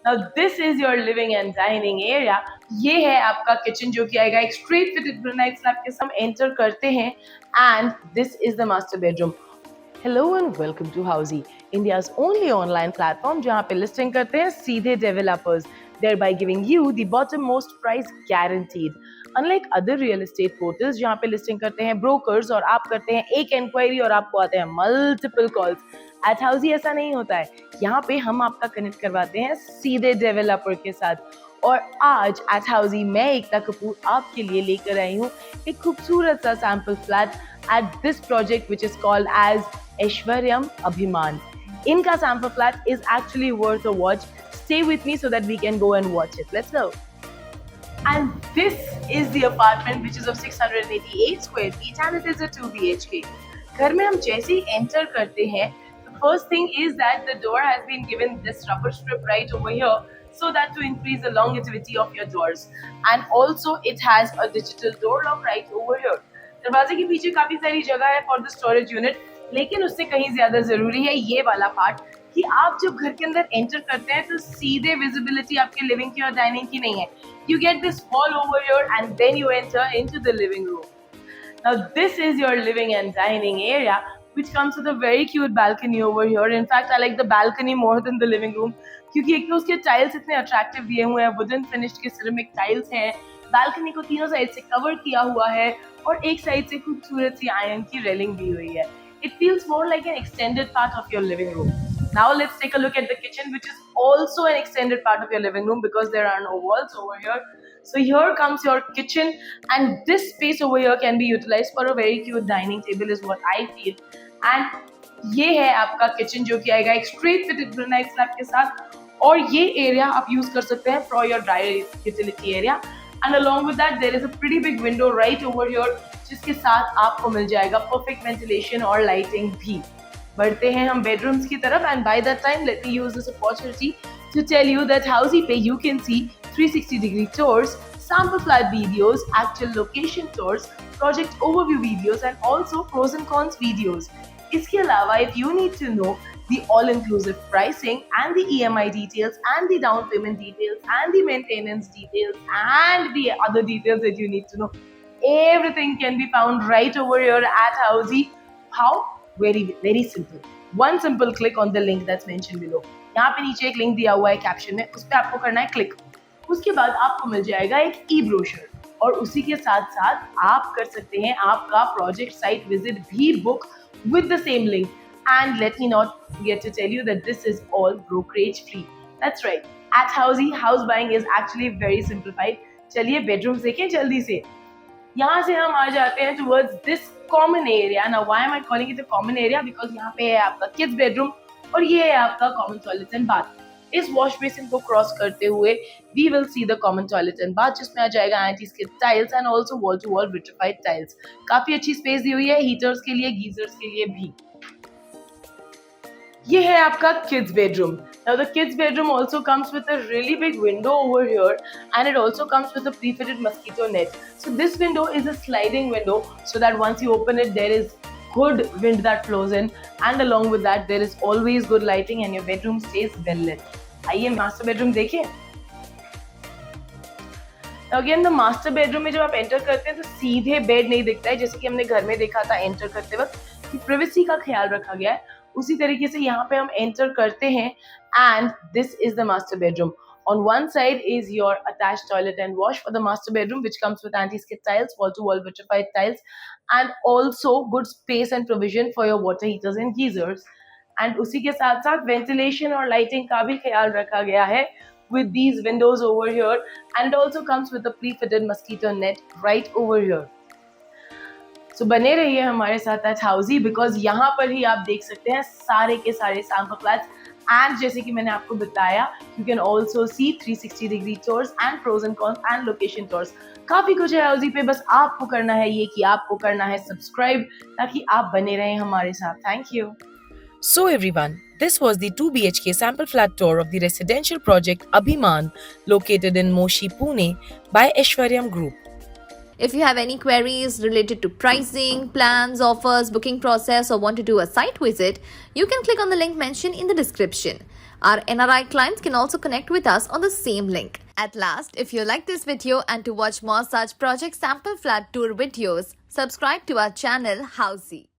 Now this is your living and dining area. ये है आपका किचन जो कि आएगा एक स्ट्रेट फिटेड ग्रेनाइट स्लैब के साथ हम एंटर करते हैं and this is the master bedroom. Hello and welcome to Housey, India's only online platform जहाँ पे लिस्टिंग करते हैं सीधे developers, thereby giving you the bottom-most price guaranteed. Unlike other real estate portals जहाँ पे लिस्टिंग करते हैं ब्रोकर्स और आप करते हैं एक इंक्वायरी और आपको आते हैं मल्टीपल कॉल्स, एट हाउसी ऐसा नहीं होता है. यहाँ पे हम आपका कनेक्ट करवाते हैं सीधे डेवलपर के साथ. और आज एट हाउसी मैं एकता कपूर आपके लिए लेकर आई हूँ एक खूबसूरत सा sample flat at this project which is called as Aishwaryam Abhiman. Inka sample flat is actually worth a watch. Stay with me so that we can go and watch it. Let's go. And this is the apartment which is of 688 square feet and it is a 2 BHK. घर में हम जैसे ही enter करते हैं, the first thing is that the door has been given this rubber strip right over here so that to increase the longevity of your doors. And also it has a digital door lock right over here. दरवाजे के पीछे काफी सारी जगह है for the storage unit, लेकिन उससे कहीं ज्यादा जरूरी है ये वाला पार्ट कि आप जब घर के अंदर एंटर करते हैं तो सीधे विजिबिलिटी आपके लिविंग की और डाइनिंग की नहीं है. You get this wall over here and then you enter into the living room. Now this is your living and dining area which comes with a very cute balcony over here. In fact, I like the balcony more than the living room क्योंकि एक तो उसके tiles इतने attractive दिए हुए हैं, wooden finished के ceramic tiles हैं. बालकनी को तीनों साइड से कवर किया हुआ है और एक साइड से खूबसूरत सी आयरन की रेलिंग दी हुई है. It feels more like an extended part of your living room. Now let's take a look at the kitchen, which is also an extended part of your living room because there are no walls over here. So here comes your kitchen and this space over here can be utilized for a very cute dining table is what I feel. And ये है आपका kitchen जो कि आएगा एक straight fitted granite slab के साथ और ये एरिया आप यूज कर सकते हैं for your dry utility area. And along with that, there is a pretty big window right over here, जिसके साथ आपको मिल जाएगा perfect ventilation और lighting भी. बढ़ते हैं हम bedrooms की तरफ and by that time, let me use this opportunity to tell you that Housey Pay you can see 360-degree tours, sample flat videos, actual location tours, project overview videos and also pros and cons videos. इसके अलावा if you need to know the all-inclusive pricing and the EMI details and the down payment details and the maintenance details and the other details that you need to know, everything can be found right over here at Housey. How? Very, very simple. One simple click on the link that's mentioned below. यहाँ पे नीचे एक link दिया हुआ है caption में, उस पर आपको करना है क्लिक. उसके बाद आपको मिल जाएगा एक ई ब्रोशर और उसी के साथ साथ आप कर सकते हैं आपका प्रोजेक्ट साइट विजिट भी book with the same link. And let me not forget to tell you that this is all brokerage free. That's right. At Housey, house buying is actually very simplified. चलिए bedrooms देखें जल्दी से. यहाँ से हम आ जाते हैं towards this common area. Now why am I calling it a common area? Because यहाँ पे है आपका kids bedroom और ये है आपका common toilet and bath. इस वॉश बेसिन को क्रॉस करते हुए we will see the common toilet and bath जिसमें आ जाएगा anti-skid tiles and also wall to wall vitrified tiles. काफी अच्छी स्पेस दी हुई है हीटर्स के लिए, गीजर्स के लिए भी. ये है आपका kids bedroom. Now the kids bedroom also comes with a really big window over here and it also comes with a pre-fitted mosquito net. So this window is a sliding window so that once you open it there is good wind that flows in and along with that there is always good lighting and your bedroom stays well lit. आइए master bedroom देखिए. Again the master bedroom में जब आप enter करते हैं तो सीधे bed नहीं दिखता है जैसे कि हमने घर में देखा था एंटर करते वक्त कि प्राइवेसी का ख्याल रखा गया है. उसी तरीके से यहाँ पे हम एंटर करते हैं and this is the master bedroom. On one side is your attached toilet and wash for the master bedroom which comes with anti-skid tiles, wall-to-wall vitrified tiles and also good space and provision for your water heaters and geysers. And उसी के साथ साथ ventilation और lighting का भी ख्याल रखा गया है with these windows over here and it also comes with a pre-fitted mosquito net right over here. So बने रहिए हमारे साथ at Housey because यहाँ पर ही आप देख सकते हैं सारे के सारे sample flats and जैसे कि मैंने आपको बताया you can also see 360-degree tours and pros and cons and location tours. काफी कुछ है Housey पे, बस आपको करना है ये कि आपको करना है सब्सक्राइब ताकि आप बने रहें हमारे साथ. Thank you. So everyone, this was the 2 BHK sample flat tour of the residential project Abhiman located in Moshi, Pune by Aishwaryam Group. If you have any queries related to pricing, plans, offers, booking process or want to do a site visit, you can click on the link mentioned in the description. Our NRI clients can also connect with us on the same link. At last, if you like this video and to watch more such project sample flat tour videos, subscribe to our channel Housey.